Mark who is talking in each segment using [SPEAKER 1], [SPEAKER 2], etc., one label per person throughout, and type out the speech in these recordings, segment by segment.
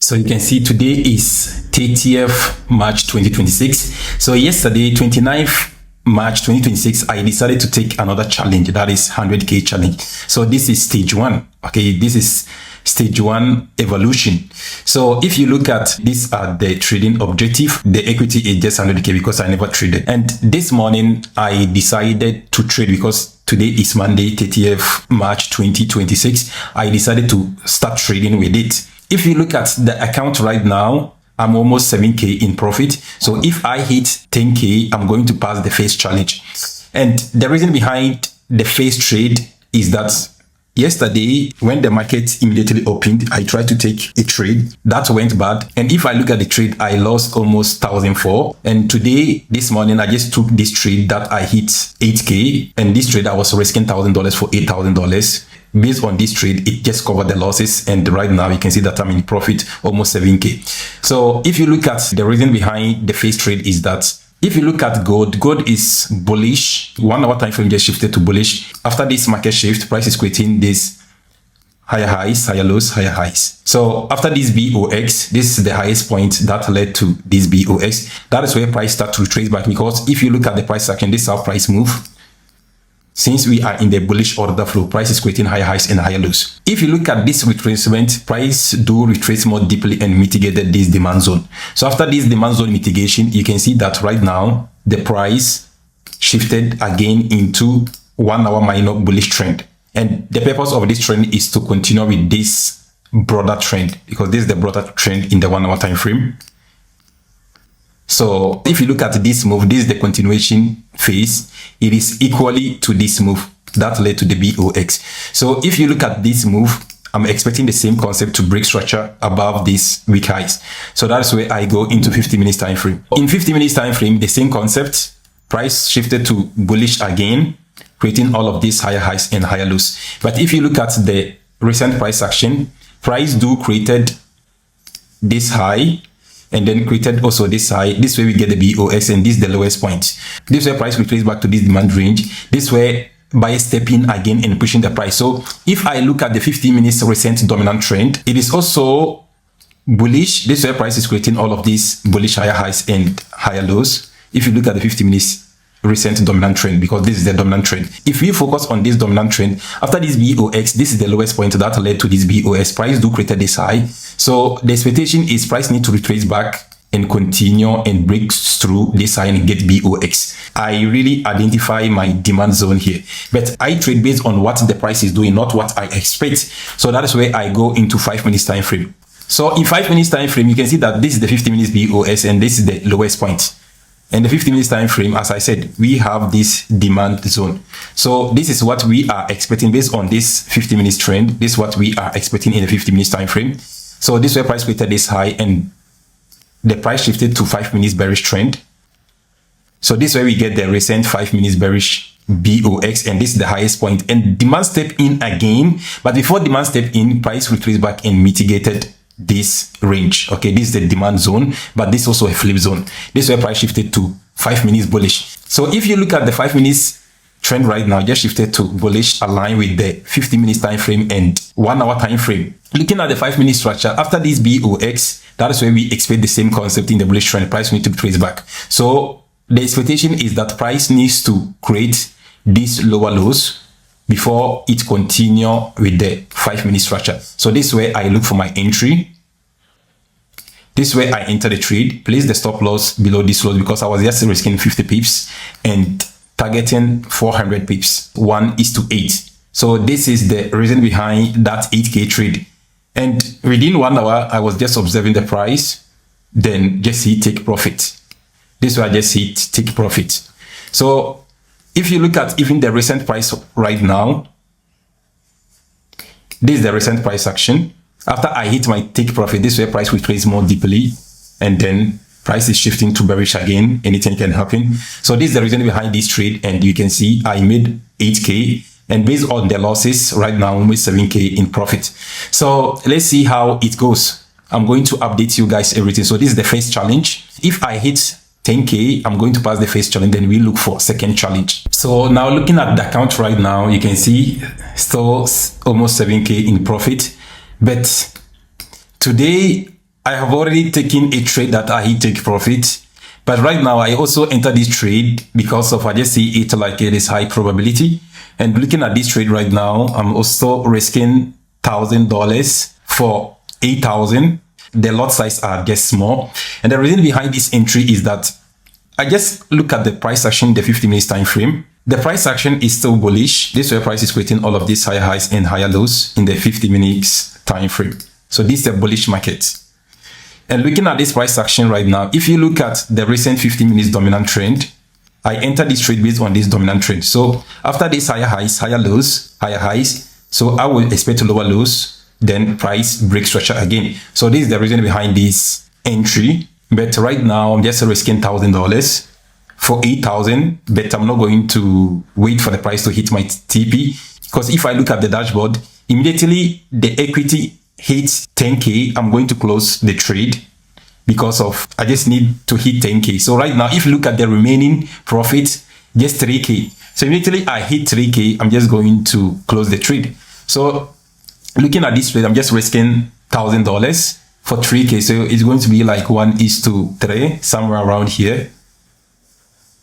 [SPEAKER 1] So you can see today is 30th March 2026. So yesterday, 29th March 2026, I decided to take another challenge, that is 100k challenge. So this is stage one. Okay, this is stage one evolution. So if you look at this at the trading objective, the equity is just 100k because I never traded. And this morning I decided to trade because today is Monday, 30th March 2026. I decided to start trading with it. If you look at the account right now, I'm almost 7k in profit. So if I hit 10k, I'm going to pass the first challenge. And the reason behind the first trade is that yesterday, when the market immediately opened, I tried to take a trade that went bad. And if I look at the trade, I lost almost 1,004. And today, this morning, I just took this trade that I hit 8k. And this trade, I was risking $1,000 for $8,000. Based on this trade, it just covered the losses. And right now, you can see that I'm in profit, almost 7k. So if you look at the reason behind the first trade is that if you look at gold is bullish. 1 hour time frame just shifted to bullish. After this market shift, price is creating this higher highs, higher lows, higher highs. So after this BOX, this is the highest point that led to this BOX. That is where price starts to retrace back, because if you look at the price action, this is how price move. Since we are in the bullish order flow, price is creating higher highs and higher lows. If you look at this retracement, price do retrace more deeply and mitigated this demand zone. So after this demand zone mitigation, you can see that right now, the price shifted again into 1 hour minor bullish trend. And the purpose of this trend is to continue with this broader trend, because this is the broader trend in the 1 hour time frame. So if you look at this move, this is the continuation phase. It is equally to this move that led to the BOX. So if you look at this move, I'm expecting the same concept to break structure above these weak highs. So that's where I go into 50 minutes time frame. In 50 minutes time frame, the same concept, price shifted to bullish again, creating all of these higher highs and higher lows. But if you look at the recent price action, price do created this high and then created also this high. This way we get the BOX, and this is the lowest point. This way price retraces back to this demand range. This way buyers step in again and pushing the price. So if I look at the 15 minutes recent dominant trend, it is also bullish. This way price is creating all of these bullish higher highs and higher lows. If you look at the 50 minutes recent dominant trend, because this is the dominant trend. If we focus on this dominant trend, after this BOX, this is the lowest point that led to this BOX. Price do create this high. So the expectation is price need to retrace back and continue and break through this high and get BOX. I really identify my demand zone here, but I trade based on what the price is doing, not what I expect. So that is where I go into 5 minutes time frame. So in 5 minutes time frame, you can see that this is the 50 minutes BOX and this is the lowest point. And the 50 minutes time frame, as I said, we have this demand zone. So this is what we are expecting based on this 50 minutes trend. This is what we are expecting in the 50 minutes time frame. So this way price created this high and the price shifted to 5 minutes bearish trend. So this way we get the recent 5 minutes bearish BOX, and this is the highest point. And demand step in again, but before demand step in, price retraced back and mitigated this range. Okay, this is the demand zone, but this is also a flip zone. This way price shifted to 5 minutes bullish. So if you look at the 5 minutes trend right now, just shifted to bullish, align with the 50 minutes time frame and 1 hour time frame. Looking at the 5 minute structure, after this BOX, that is where we expect the same concept in the bullish trend. Price need to trace back. So the expectation is that price needs to create these lower lows before it continue with the 5 minute structure. So this way I look for my entry. This way I enter the trade, place the stop loss below this loss, because I was just risking 50 pips and targeting 400 pips, 1:8. So this is the reason behind that 8k trade. And within 1 hour, I was just observing the price, then just hit take profit. This way I just hit take profit. So if you look at even the recent price right now, this is the recent price action. After I hit my take profit, this way price will trace more deeply, and then price is shifting to bearish again. Anything can happen. So this is the reason behind this trade, and you can see I made 8k, and based on the losses right now, I'm with 7k in profit. So let's see how it goes. I'm going to update you guys everything. So this is the first challenge. If I hit 10k, I'm going to pass the first challenge, then we look for second challenge. So now looking at the account right now, you can see still almost 7k in profit. But today I have already taken a trade that I hit take profit. But right now, I also enter this trade because of, I just see it like it is high probability. And looking at this trade right now, I'm also risking $1,000 for 8,000. The lot size are just small. And the reason behind this entry is that I just look at the price action in the 50 minutes time frame. The price action is still bullish. This is where price is creating all of these higher highs and higher lows in the 50 minutes time frame. So this is a bullish market. And looking at this price action right now, if you look at the recent 15 minutes dominant trend, I entered this trade based on this dominant trend. So after these higher highs, higher lows, higher highs, so I will expect lower lows, then price break structure again. So this is the reason behind this entry. But right now, I'm just risking $1,000 for 8,000, but I'm not going to wait for the price to hit my TP. Because if I look at the dashboard, immediately the equity hits 10K, I'm going to close the trade because of, I just need to hit 10K. So right now, if you look at the remaining profit, just 3K. So immediately I hit 3K, I'm just going to close the trade. So looking at this trade, I'm just risking $1,000 for 3K. So it's going to be like 1:3, somewhere around here.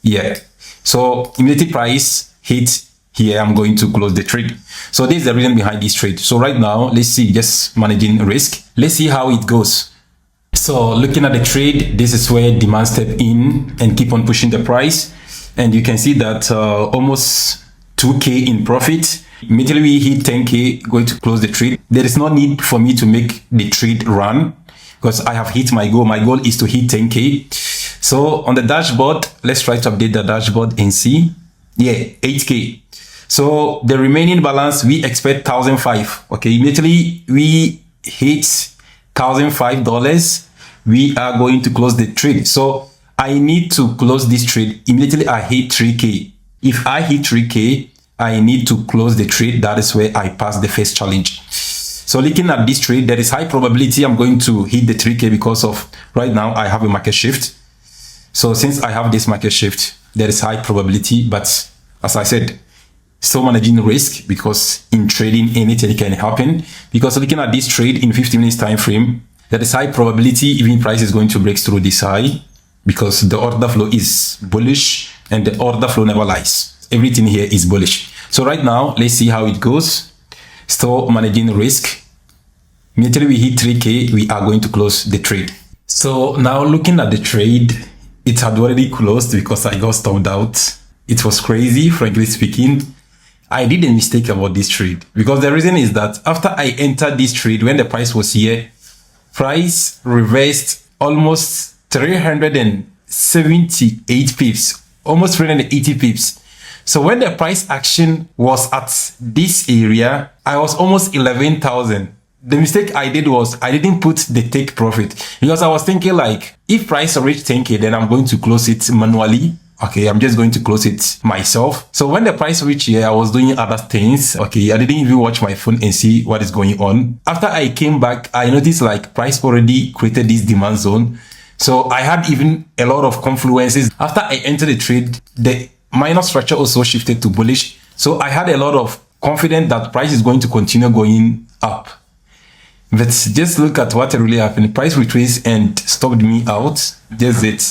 [SPEAKER 1] Yeah. So immediately price hits here, I'm going to close the trade. So this is the reason behind this trade. So right now, let's see, just managing risk. Let's see how it goes. So looking at the trade, this is where demand step in and keep on pushing the price. And you can see that almost 2K in profit. Immediately we hit 10K, going to close the trade. There is no need for me to make the trade run because I have hit my goal. My goal is to hit 10K. So on the dashboard, let's try to update the dashboard and see. Yeah, 8K. So the remaining balance, we expect $1,005. Okay, immediately we hit $1,005. We are going to close the trade. So I need to close this trade. Immediately I hit 3K. If I hit 3K, I need to close the trade. That is where I pass the first challenge. So looking at this trade, there is high probability I'm going to hit the 3K because of right now I have a market shift. So since I have this market shift, there is high probability. But as I said, still managing risk because in trading anything can happen. Because looking at this trade in 15 minutes time frame, there is high probability even price is going to break through this high because the order flow is bullish and the order flow never lies. Everything here is bullish. So right now, let's see how it goes. Still managing risk. Immediately we hit 3K, we are going to close the trade. So now looking at the trade, it had already closed because I got stopped out. It was crazy, frankly speaking. I did a mistake about this trade because the reason is that after I entered this trade, when the price was here, price reversed almost 378 pips, almost 380 pips. So when the price action was at this area, I was almost 11,000. The mistake I did was I didn't put the take profit because I was thinking like, if price reached 10K, then I'm going to close it manually. Okay, I'm just going to close it myself. So when the price reached here, I was doing other things. Okay, I didn't even watch my phone and see what is going on. After I came back, I noticed like price already created this demand zone. So I had even a lot of confluences. After I entered the trade, the minor structure also shifted to bullish. So I had a lot of confidence that price is going to continue going up. But just look at what really happened. Price retraced and stopped me out. That's it.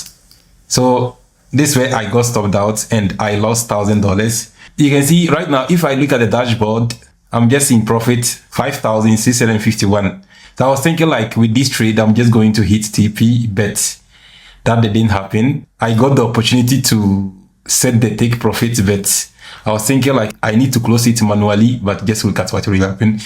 [SPEAKER 1] So this way I got stopped out and I lost $1,000. You can see right now, if I look at the dashboard, I'm just in profit 5,651. So I was thinking like with this trade, I'm just going to hit TP, but that didn't happen. I got the opportunity to set the take profit, but I was thinking like I need to close it manually, but just look at what really happened.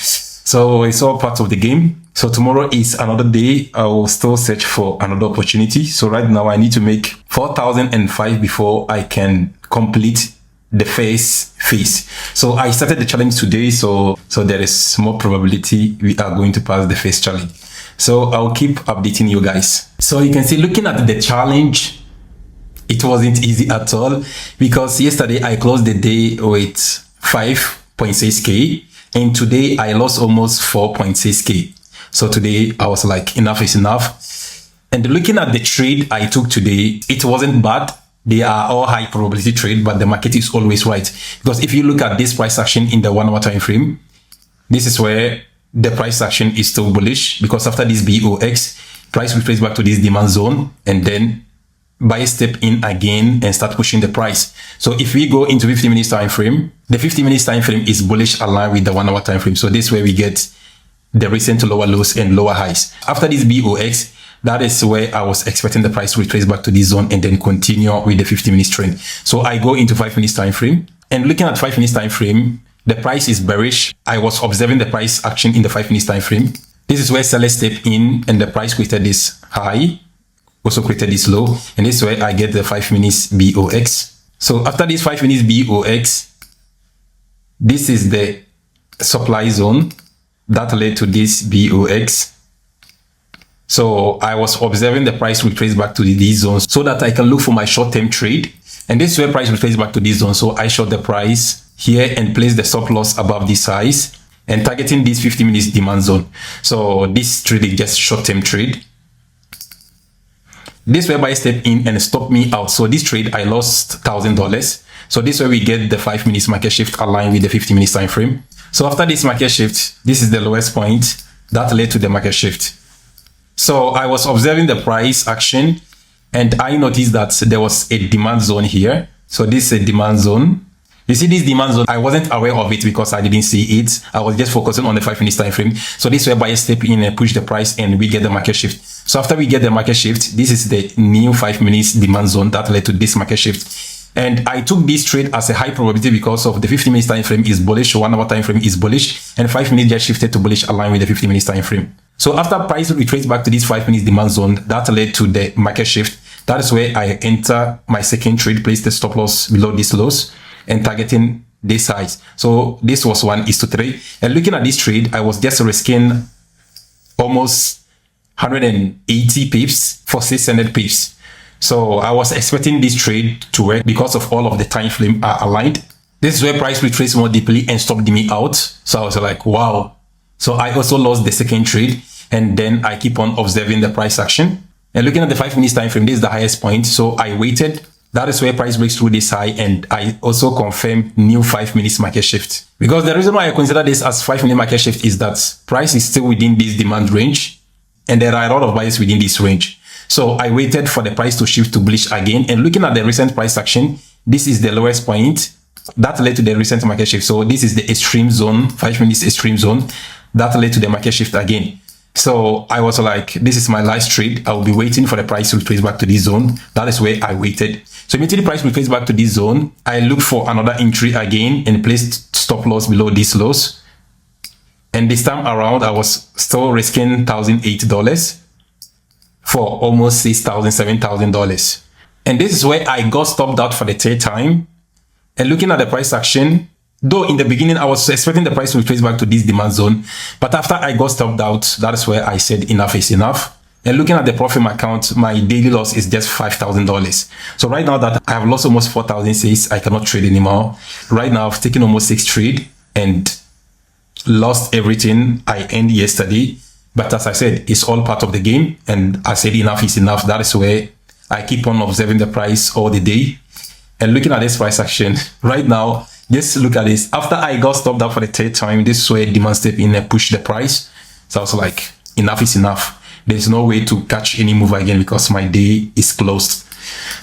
[SPEAKER 1] So it's all part of the game. So tomorrow is another day. I will still search for another opportunity. So right now I need to make 4,005 before I can complete the first phase. So I started the challenge today. So there is more probability we are going to pass the first challenge. So I'll keep updating you guys. So you can see looking at the challenge, it wasn't easy at all because yesterday I closed the day with 5.6K. And today I lost almost 4.6K. So today I was like, enough is enough. And looking at the trade I took today, it wasn't bad. They are all high probability trade, but the market is always right. Because if you look at this price action in the 1 hour time frame, this is where the price action is still bullish because after this BOX, price retrace back to this demand zone, and then buy step in again and start pushing the price. So if we go into 50 minutes time frame, the 50 minutes time frame is bullish aligned with the 1 hour time frame. So this way we get the recent lower lows and lower highs. After this BOX, that is where I was expecting the price to retrace back to this zone and then continue with the 50 minutes trend. So I go into 5 minutes time frame, and looking at 5 minutes time frame, the price is bearish. I was observing the price action in the 5 minutes time frame. This is where sellers step in and the price created this high, also created this low, and this is where I get the 5 minutes BOX. So after this 5 minutes BOX, this is the supply zone that led to this BOX. So I was observing the price retrace back to these zones so that I can look for my short-term trade. And this is where price retrace back to this zone. So I short the price here and place the stop loss above this size and targeting this 50 minutes demand zone. So this trade is just short-term trade. This where buy step in and stop me out. So this trade I lost $1,000. So this way we get the 5 minutes market shift aligned with the 50 minutes time frame. So after this market shift, this is the lowest point that led to the market shift. So I was observing the price action and I noticed that there was a demand zone here. So this is a demand zone. You see this demand zone, I wasn't aware of it because I didn't see it. I was just focusing on the 5 minutes time frame. So this way buyers step in and push the price and we get the market shift. So after we get the market shift, this is the new 5 minutes demand zone that led to this market shift. And I took this trade as a high probability because of the 50 minutes time frame is bullish, 1 hour time frame is bullish, and 5 minutes just shifted to bullish aligned with the 50 minutes time frame. So after price retrace back to this 5 minutes demand zone, that led to the market shift. That is where I enter my second trade, place the stop loss below this lows and targeting this size. So this was 1:3. And looking at this trade, I was just risking almost 180 pips for 600 pips. So I was expecting this trade to work because of all of the time frame are aligned. This is where price retraced more deeply and stopped me out. So I was like, wow. So I also lost the second trade and then I keep on observing the price action. And looking at the 5 minutes time frame, this is the highest point. So I waited. That is where price breaks through this high and I also confirmed new 5 minutes market shift. Because the reason why I consider this as 5 minute market shift is that price is still within this demand range and there are a lot of buyers within this range. So I waited for the price to shift to bullish again. And looking at the recent price action, this is the lowest point that led to the recent market shift. So this is the extreme zone, 5 minutes extreme zone that led to the market shift again. So I was like, this is my last trade. I will be waiting for the price to retrace back to this zone. That is where I waited. So immediately the price retrace back to this zone, I look for another entry again and placed stop loss below these lows. And this time around, I was still risking $1,008 for almost $6,000, $7,000. And this is where I got stopped out for the third time. And looking at the price action, though in the beginning, I was expecting the price to retrace back to this demand zone. But after I got stopped out, that is where I said enough is enough. And looking at the profit account, my daily loss is just $5,000. So right now that I have lost almost 4,006, I cannot trade anymore. Right now, I've taken almost 6 trades and lost everything I earned yesterday. But as I said, it's all part of the game. And I said enough is enough. That is where I keep on observing the price all the day. And looking at this price action right now, just look at this. After I got stopped out for the third time, this is where demand step in and push the price. So I was like, enough is enough. There's no way to catch any move again because my day is closed.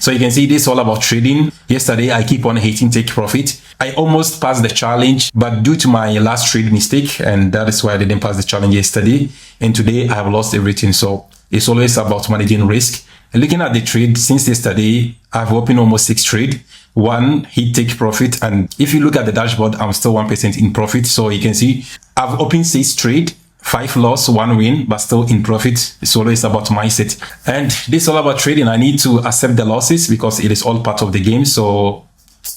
[SPEAKER 1] So you can see this is all about trading. Yesterday, I keep on hating take profit. I almost passed the challenge, but due to my last trade mistake, and that is why I didn't pass the challenge yesterday. And today I have lost everything. So it's always about managing risk. And looking at the trade since yesterday, I've opened almost 6 trades. 1 hit take profit. And if you look at the dashboard, I'm still 1% in profit. So you can see I've opened 6 trades. 5 loss, 1 win, but still in profit. It's always about mindset. And this is all about trading. I need to accept the losses because it is all part of the game. So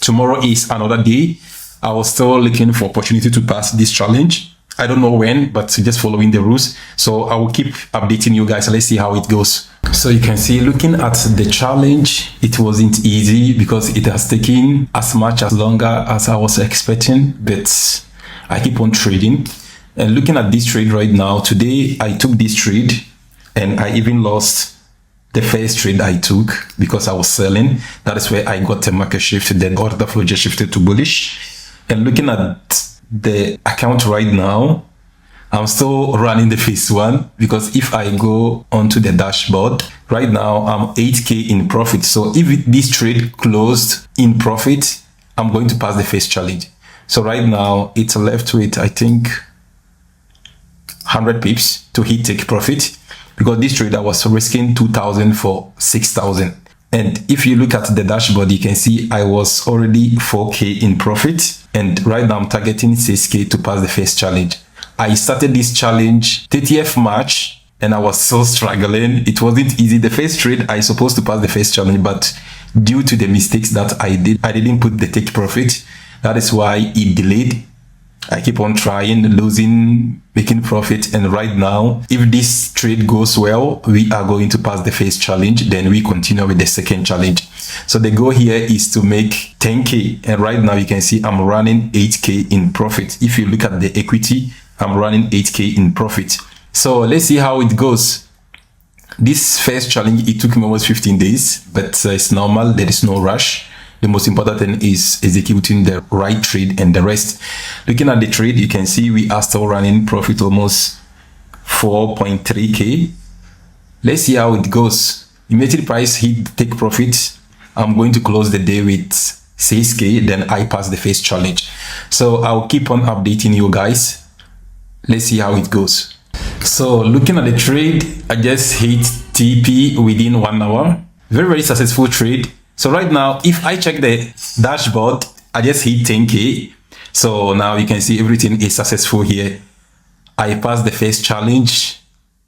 [SPEAKER 1] tomorrow is another day. I was still looking for opportunity to pass this challenge. I don't know when, but just following the rules. So I will keep updating you guys. Let's see how it goes. So you can see looking at the challenge, it wasn't easy because it has taken as much as longer as I was expecting, but I keep on trading. And looking at this trade right now, today I took this trade and I even lost the first trade I took because I was selling. That is where I got the market shift. Then order flow just shifted to bullish. And looking at the account right now, I'm still running the phase 1 because if I go onto the dashboard, right now I'm 8K in profit. So if this trade closed in profit, I'm going to pass the phase challenge. So right now it's left with, I think, 100 pips to hit take profit, because this trader was risking 2,000 for 6,000. And if you look at the dashboard, you can see I was already 4K in profit. And right now I'm targeting 6K to pass the first challenge. I started this challenge 30th March and I was so struggling. It wasn't easy. The first trade, I supposed to pass the first challenge, but due to the mistakes that I didn't put the take profit. That is why it delayed. I keep on trying, losing, making profit. And right now, if this trade goes well, we are going to pass the first challenge. Then we continue with the second challenge. So the goal here is to make 10K. And right now you can see I'm running 8K in profit. If you look at the equity, I'm running 8K in profit. So let's see how it goes. This first challenge, it took me almost 15 days, but it's normal. There is no rush. The most important thing is executing the right trade and the rest. Looking at the trade, you can see we are still running profit almost 4.3K. Let's see how it goes. Immediately price hit take profit. I'm going to close the day with 6K, then I pass the first challenge. So I'll keep on updating you guys. Let's see how it goes. So looking at the trade, I just hit TP within 1 hour. Very, very successful trade. So right now, if I check the dashboard, I just hit 10K. So now you can see everything is successful here. I passed the first challenge.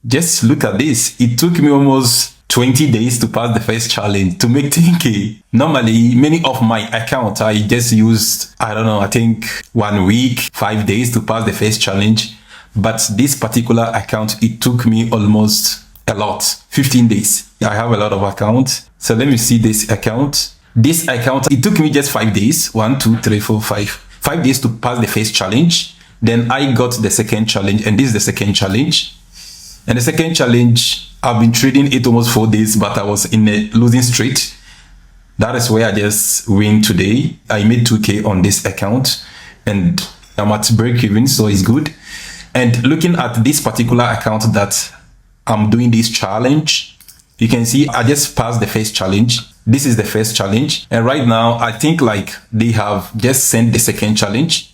[SPEAKER 1] Just look at this. It took me almost 20 days to pass the first challenge to make 10K. Normally, many of my accounts, I just used, I don't know, I think 1 week, 5 days to pass the first challenge. But this particular account, it took me almost a lot, 15 days. I have a lot of accounts. So let me see this account. This account, it took me just 5 days. 1, 2, 3, 4, 5. 5 days to pass the first challenge. Then I got the second challenge, and this is the second challenge. And the second challenge, I've been trading it almost 4 days, but I was in a losing streak. That is where I just win today. I made 2K on this account, and I'm at break even, so it's good. And looking at this particular account that I'm doing this challenge, you can see I just passed the first challenge. This is the first challenge. And right now, I think like they have just sent the second challenge.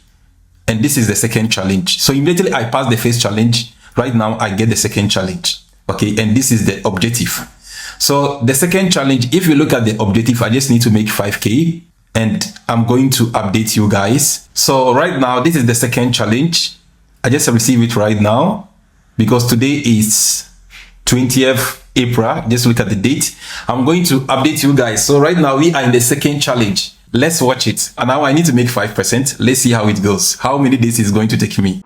[SPEAKER 1] And this is the second challenge. So immediately I pass the first challenge. Right now, I get the second challenge. Okay, and this is the objective. So the second challenge, if you look at the objective, I just need to make 5K. And I'm going to update you guys. So right now, this is the second challenge. I just received it right now because today is 20th April. Just look at the date. I'm going to update you guys. So right now we are in the second challenge. Let's watch it. And now I need to make 5%. Let's see how it goes. How many days is going to take me?